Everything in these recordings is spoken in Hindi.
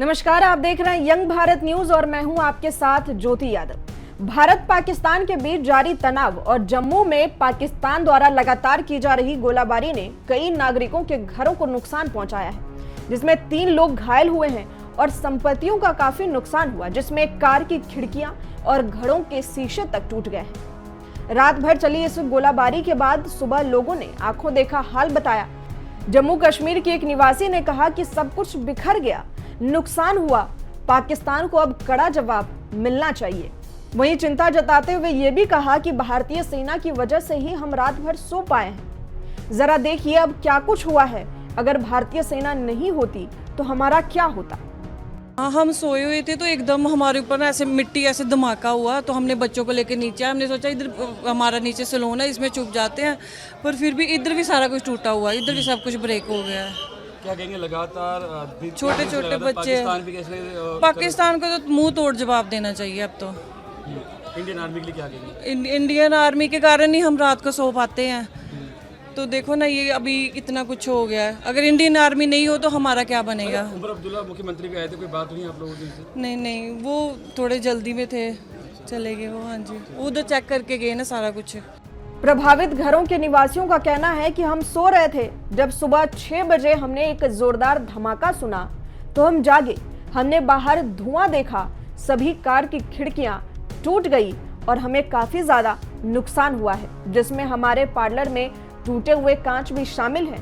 नमस्कार, आप देख रहे हैं यंग भारत न्यूज और मैं हूं आपके साथ ज्योति यादव। भारत पाकिस्तान के बीच जारी तनाव और जम्मू में पाकिस्तान द्वारा लगातार की जा रही गोलाबारी ने कई नागरिकों के घरों को नुकसान पहुंचाया है, जिसमें 3 लोग घायल हुए हैं और संपत्तियों का काफी नुकसान हुआ, जिसमें कार की खिड़कियां और घरों के शीशे तक टूट गए हैं। रात भर चली इस गोलाबारी के बाद सुबह लोगों ने आंखों देखा हाल बताया। जम्मू कश्मीर के एक निवासी ने कहा कि सब कुछ बिखर गया, नुकसान हुआ, पाकिस्तान को अब कड़ा जवाब मिलना चाहिए। वहीं चिंता जताते हुए ये भी कहा कि भारतीय सेना की वजह से ही हम रात भर सो पाए हैं। जरा देखिए अब क्या कुछ हुआ है। अगर भारतीय सेना नहीं होती तो हमारा क्या होता। हाँ, हम सोए हुए थे तो एकदम हमारे ऊपर ना ऐसे मिट्टी ऐसे धमाका हुआ, तो हमने बच्चों को लेकर नीचे आए। हमने सोचा इधर हमारा नीचे सैलून है, इसमें छुप जाते हैं, पर फिर भी इधर भी सारा कुछ टूटा हुआ है, इधर भी सब कुछ ब्रेक हो गया है। क्या कहेंगे, लगातार छोटे छोटे बच्चे, पाकिस्तान को तो मुंह तोड़ जवाब देना चाहिए अब तो। इंडियन आर्मी के लिए क्या कहेंगे? इंडियन आर्मी के कारण ही हम रात को सो पाते हैं। तो देखो ना, ये अभी इतना कुछ हो गया है। अगर इंडियन आर्मी नहीं हो तो हमारा क्या बनेगा। उमर अब्दुल्ला मुख्यमंत्री भी आए थे, कोई बात हुई आप लोगों से? नहीं, वो थोड़े जल्दी में थे, चले गए वो। हाँ जी, उधर चेक करके गए ना सारा कुछ। प्रभावित घरों के निवासियों का कहना है कि हम सो रहे थे, जब सुबह 6 बजे हमने एक जोरदार धमाका सुना तो हम जागे। हमने बाहर धुआं देखा, सभी कार की खिड़कियां टूट गई और हमें काफी ज्यादा नुकसान हुआ है, जिसमें हमारे पार्लर में टूटे हुए कांच भी शामिल हैं।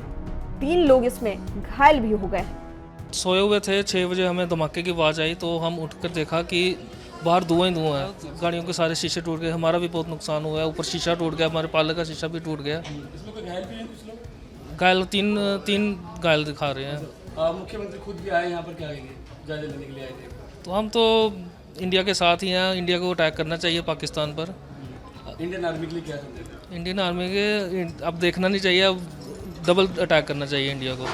3 लोग इसमें घायल भी हो गए हैं। सोए हुए थे, 6 बजे हमें धमाके की आवाज़ आई तो हम उठकर देखा कि बाहर धुआं ही धुआं है। गाड़ियों के सारे शीशे टूट गए, हमारा भी बहुत नुकसान हुआ है। ऊपर शीशा टूट गया, हमारे पार्लर का शीशा भी टूट गया। इसमें कोई घायल भी हैं कुछ लोग? घायल तीन घायल दिखा रहे हैं। मुख्यमंत्री खुद भी आए यहाँ पर, क्या कहेंगे, जायजा लेने के लिए आए थे? तो हम तो इंडिया के साथ ही हैं। इंडिया को अटैक करना चाहिए पाकिस्तान पर। इंडियन आर्मी के लिए क्या समझेंगे? इंडियन आर्मी के अब देखना नहीं चाहिए, अब डबल अटैक करना चाहिए इंडिया को।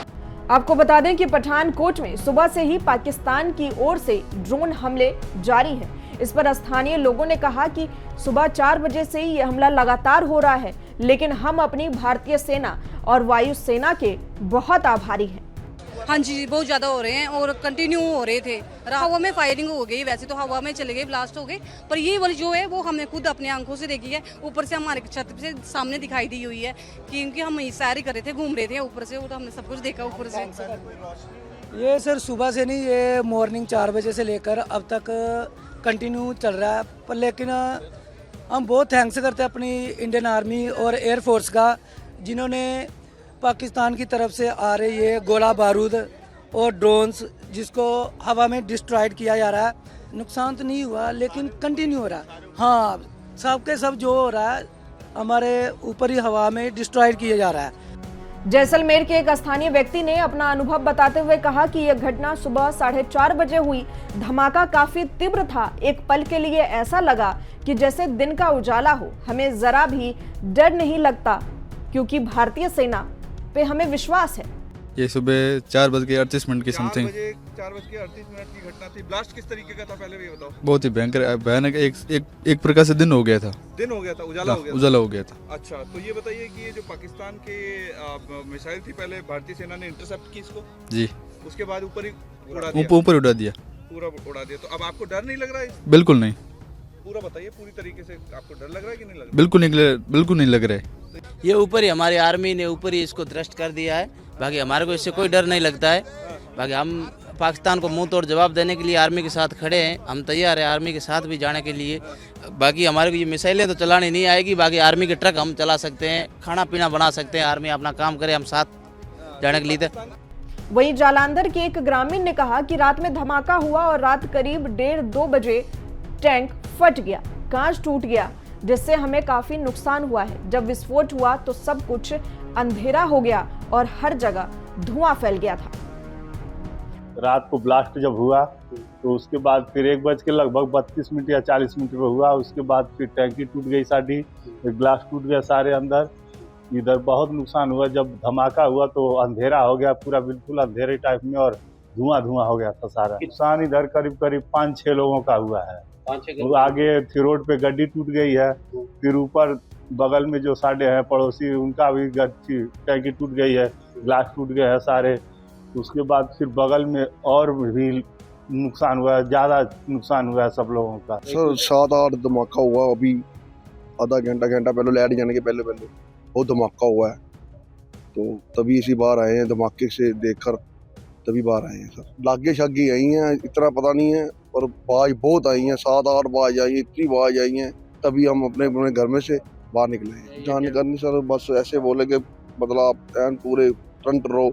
आपको बता दें कि पठानकोट में सुबह से ही पाकिस्तान की ओर से ड्रोन हमले जारी हैं। इस पर स्थानीय लोगों ने कहा कि सुबह 4 बजे से ही ये हमला लगातार हो रहा है, लेकिन हम अपनी भारतीय सेना और वायु सेना के बहुत आभारी हैं। हाँ जी, बहुत ज़्यादा हो रहे हैं और कंटिन्यू हो रहे थे। हवा में फायरिंग हो गई, वैसे तो हवा में चले गए, ब्लास्ट हो गए, पर ये वाली जो है वो हमने खुद अपनी आंखों से देखी है। ऊपर से हमारे छत से सामने दिखाई दी हुई है, क्योंकि हम सैर कर रहे थे, घूम रहे थे ऊपर से, और हमने सब कुछ देखा ऊपर से। ये सर सुबह से नहीं, ये मॉर्निंग 4 बजे से लेकर अब तक कंटिन्यू चल रहा है। पर लेकिन हम बहुत थैंक्स करते हैं अपनी इंडियन आर्मी और एयरफोर्स का, जिन्होंने पाकिस्तान की तरफ से आ रही है गोला बारूद और ड्रोन्स, जिसको हवा में डिस्ट्रॉयड किया जा रहा है। नुकसान तो नहीं हुआ, लेकिन कंटिन्यू हो रहा है। हाँ, सब के सब जो हो रहा है हमारे ऊपर ही हवा में डिस्ट्रॉयड किया जा रहा है। जैसलमेर के एक स्थानीय व्यक्ति ने अपना अनुभव बताते हुए कहा कि यह घटना सुबह 4:30 बजे हुई। धमाका काफी तीव्र था। एक पल के लिए ऐसा लगा कि जैसे दिन का उजाला हो। हमें जरा भी डर नहीं लगता, क्योंकि भारतीय सेना पे हमें विश्वास है। ये सुबह 4:38 की समथिंग 4:38 की घटना थी। ब्लास्ट किस तरीके का था, पहले भी बताओ। बहुत ही भयानक एक प्रकार से दिन हो गया था। दिन हो गया था, उजाला हो गया था। उजाला हो गया था। अच्छा, तो ये बताइए कि ये जो पाकिस्तान के मिसाइल थी, पहले भारतीय सेना ने इंटरसेप्ट की इसको जी, उसके बाद ऊपर ही उड़ा दिया। ऊपर उड़ा दिया, पूरा उड़ा दिया। तो अब आपको डर नहीं लग रहा है? बिल्कुल नहीं। पूरा बताइए, पूरी तरीके से आपको डर लग रहा है कि नहीं लग रहा? बिल्कुल नहीं लग रहा है। ये ऊपर ही हमारी आर्मी ने ऊपर ही इसको ध्वस्त कर दिया है। बाकी हमारे को इससे कोई डर नहीं लगता है। बाकी हम पाकिस्तान को मुंह तोड़ जवाब देने के लिए आर्मी के साथ खड़े हैं। हम तैयार हैं आर्मी के साथ भी जाने के लिए। बाकी हमारे को ये मिसाइलें तो चलानी नहीं आएगी, बाकी आर्मी के ट्रक हम चला सकते हैं, खाना पीना बना सकते हैं। आर्मी अपना काम करे, हम साथ जाने के लिए। वहीं जालंधर के एक ग्रामीण ने कहा कि रात में धमाका हुआ और रात करीब 1:30-2 बजे टैंक फट गया, कांच टूट गया, जिससे हमें काफी नुकसान हुआ है। जब विस्फोट हुआ तो सब कुछ अंधेरा हो गया और हर जगह धुआं फैल गया था। रात को ब्लास्ट जब हुआ तो उसके बाद फिर 1 बज के लगभग 32 मिनट या 40 मिनट में हुआ। उसके बाद फिर टैंकी टूट गई साड़ी, ग्लास टूट गया सारे अंदर। इधर बहुत नुकसान हुआ। जब धमाका हुआ तो अंधेरा हो गया पूरा, बिल्कुल अंधेरे टाइप में, और धुआं हो गया था सारा। नुकसान इधर करीब 5-6 लोगों का हुआ है। आगे फिर रोड पे गड्डी टूट गई है। फिर ऊपर बगल में जो साढ़े हैं पड़ोसी, उनका भी टैंकी टूट गई है, ग्लास टूट गए हैं सारे। उसके बाद फिर बगल में और भी नुकसान हुआ है, ज़्यादा नुकसान हुआ है सब लोगों का। सर 7-8 धमाका हुआ अभी, आधा घंटा पहले लाइट जाने के पहले वो धमाका हुआ है, तो तभी इसी बार आए हैं, धमाके से देखकर तभी बाहर आए हैं सर। लागे शागे आई हैं, इतना पता नहीं है, पर बाज बहुत आई हैं, 7-8 बाज आई हैं, इतनी बाज आई हैं, तभी हम अपने घर में से बाहर निकले हैं। जानकारी सर बस ऐसे बोले कि मतलब आप एन पूरे टंट रहो,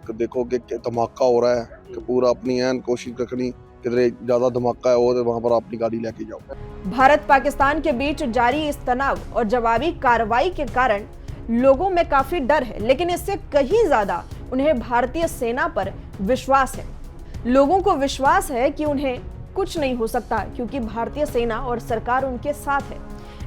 कि देखो कि धमाका हो रहा है, कि पूरा अपनी एन कोशिश रखनी, किधरे ज़्यादा धमाका हो तो वहाँ पर अपनी गाड़ी लेके जाओ। भारत पाकिस्तान के बीच जारी इस तनाव और जवाबी कार्रवाई के कारण लोगों में काफी डर है, लेकिन इससे कहीं ज्यादा उन्हें भारतीय सेना पर विश्वास है। लोगों को विश्वास है कि उन्हें कुछ नहीं हो सकता, क्योंकि भारतीय सेना और सरकार उनके साथ है।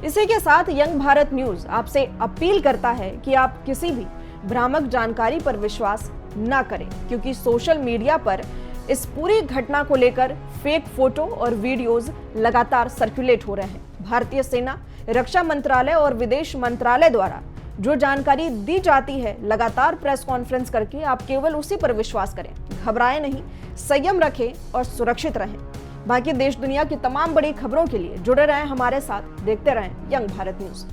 इसी के साथ यंग भारत न्यूज आपसे अपील करता है कि आप किसी भी भ्रामक जानकारी पर विश्वास न करें, क्योंकि सोशल मीडिया पर इस पूरी घटना को लेकर फेक फोटो और वीडियोस लगातार सर्कुलेट हो रहे हैं। भारतीय सेना, रक्षा मंत्रालय और विदेश मंत्रालय द्वारा जो जानकारी दी जाती है, लगातार प्रेस कॉन्फ्रेंस करके आप केवल उसी पर विश्वास करें। घबराएं नहीं, संयम रखें और सुरक्षित रहें। बाकी देश दुनिया की तमाम बड़ी खबरों के लिए जुड़े रहें हमारे साथ, देखते रहें यंग भारत न्यूज।